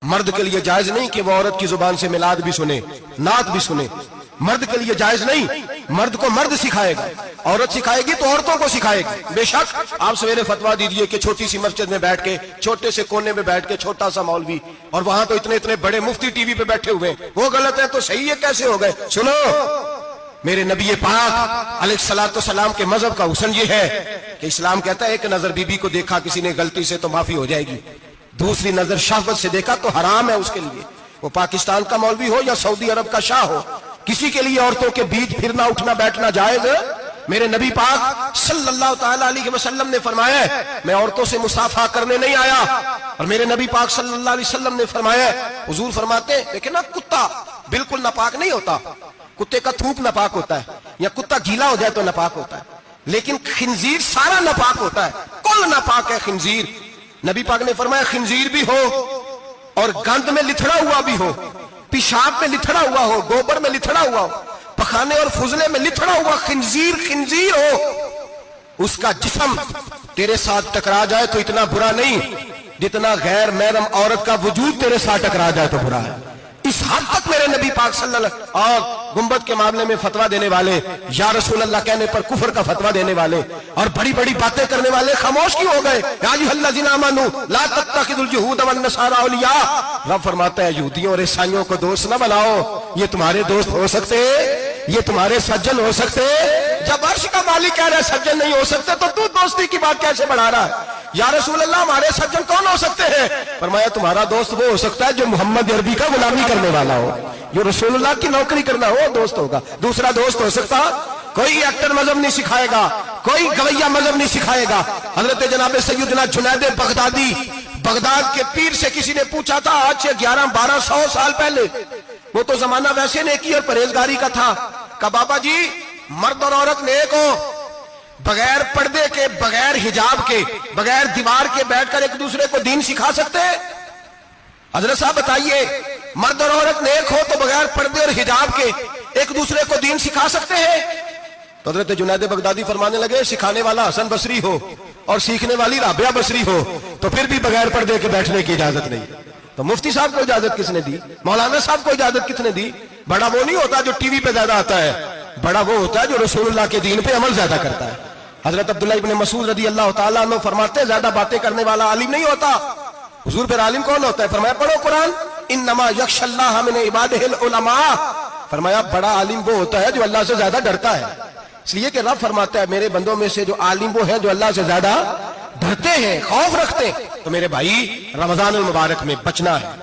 مرد کے لیے جائز نہیں کہ وہ عورت کی زبان سے میلاد بھی سنے، نعت بھی سنے. مرد کے لیے جائز نہیں. مرد کو مرد سکھائے گا، عورت سکھائے گی تو عورتوں کو سکھائے گی. بے شک آپ سویرے فتویٰ دیجئے کہ چھوٹی سی مسجد میں بیٹھ کے، چھوٹے سے کونے میں بیٹھ کے چھوٹا سا مولوی، اور وہاں تو اتنے بڑے مفتی ٹی وی پہ بیٹھے ہوئے، وہ غلط ہے تو صحیح ہے کیسے ہو گئے؟ سنو، میرے نبی پاک علیہ الصلوۃ والسلام کے مذہب کا حسن یہ ہے کہ اسلام کہتا ہے ایک نظر بی بی کو دیکھا کسی نے غلطی سے تو معافی ہو جائے گی، دوسری نظر شہوت سے دیکھا تو حرام ہے اس کے لیے. وہ پاکستان کا مولوی ہو یا سعودی عرب کا شاہ ہو، کسی کے لیے عورتوں کے بیچ پھرنا اٹھنا بیٹھنا جائز ہے؟ میرے نبی پاک صلی اللہ تعالی علیہ وسلم نے فرمایا ہے میں عورتوں سے مصافحہ کرنے نہیں آیا. اور میرے نبی پاک صلی اللہ علیہ وسلم نے فرمایا ہے، حضور فرماتے ہیں دیکھیں نا، کتا بالکل ناپاک نہیں ہوتا، کتے کا تھوک ناپاک ہوتا ہے، یا کتا گیلا ہو جائے تو ناپاک ہوتا ہے، لیکن خنزیر سارا ناپاک ہوتا ہے، کل ناپاک ہے خنزیر. نبی پاک نے فرمایا خنزیر بھی ہو اور گند میں لتھڑا ہوا بھی ہو، پیشاب میں لتھڑا ہوا ہو، گوبر میں لتھڑا ہوا ہو، پخانے اور فضلے میں لتھڑا ہوا خنزیر ہو، اس کا جسم تیرے ساتھ ٹکرا جائے تو اتنا برا نہیں جتنا غیر محرم عورت کا وجود تیرے ساتھ ٹکرا جائے تو برا ہے. اس حد تک میرے نبی پاک صلی اللہ علیہ وسلم. اور گنبد کے معاملے میں فتویٰ دینے والے، یا رسول اللہ کہنے پر کفر کا فتویٰ دینے والے اور بڑی بڑی باتیں کرنے والے خاموش کیوں ہو گئے؟ یا ایھا الذین آمنوا لا تتخذوا اليہود والنصارى اولیاء. رب فرماتا ہے یہودیوں اور عیسائیوں کو دوست نہ بناؤ، یہ تمہارے دوست ہو سکتے، یہ تمہارے سجن ہو سکتے. جب عرش کا مالک کہہ رہا ہے سجن نہیں ہو سکتے تو دوستی کی بات کیسے بڑھا رہا ہے؟ یا رسول اللہ ہمارے سجن کون ہو سکتے ہیں؟ فرمایا تمہارا دوست وہ ہو سکتا ہے جو محمد عربی کا غلامی کرنے والا ہو، جو رسول اللہ کی نوکری کرنا ہو دوست ہوگا. دوسرا دوست ہو سکتا کوئی ایکٹر مذہب نہیں سکھائے گا، کوئی گویہ مذہب نہیں سکھائے گا. حضرت جناب سیدنا جنید بغدادی، بغداد کے پیر سے کسی نے پوچھا تھا آج سے 1100-1200 سال پہلے، وہ تو زمانہ ویسے نیکی اور پرہیزگاری کا تھا، کہا بابا جی مرد اور عورت نیک ہو، بغیر پردے کے، بغیر حجاب کے، بغیر دیوار کے بیٹھ کر ایک دوسرے کو دین سکھا سکتے ہیں؟ حضرت صاحب بتائیے، مرد اور عورت نیک ہو تو بغیر پردے اور حجاب کے ایک دوسرے کو دین سکھا سکتے ہیں؟ تو حضرت جنید بغدادی فرمانے لگے سکھانے والا حسن بصری ہو اور سیکھنے والی رابعہ بصری ہو تو پھر بھی بغیر پردے کے بیٹھنے کی اجازت نہیں. تو مفتی صاحب کو اجازت کس نے دی؟ مولانا صاحب کو اجازت کس نے دی؟ بڑا وہ نہیں ہوتا جو ٹی وی پہ زیادہ آتا ہے، بڑا وہ ہوتا ہے جو رسول اللہ کے دین پہ عمل زیادہ کرتا ہے. حضرت عبداللہ ابن مسعود رضی اللہ تعالیٰ عنہ فرماتے ہیں زیادہ باتیں کرنے والا عالم نہیں ہوتا. حضور پھر عالم کون ہوتا ہے؟ فرمایا پڑھو قرآن، انما یخشی اللہ من عبادہ العلماء. فرمایا بڑا عالم وہ ہوتا ہے جو اللہ سے زیادہ ڈرتا ہے. اس لیے کہ رب فرماتا ہے میرے بندوں میں سے جو عالم وہ ہیں جو اللہ سے زیادہ ڈرتے ہیں، خوف رکھتے ہیں. تو میرے بھائی رمضان المبارک میں بچنا ہے.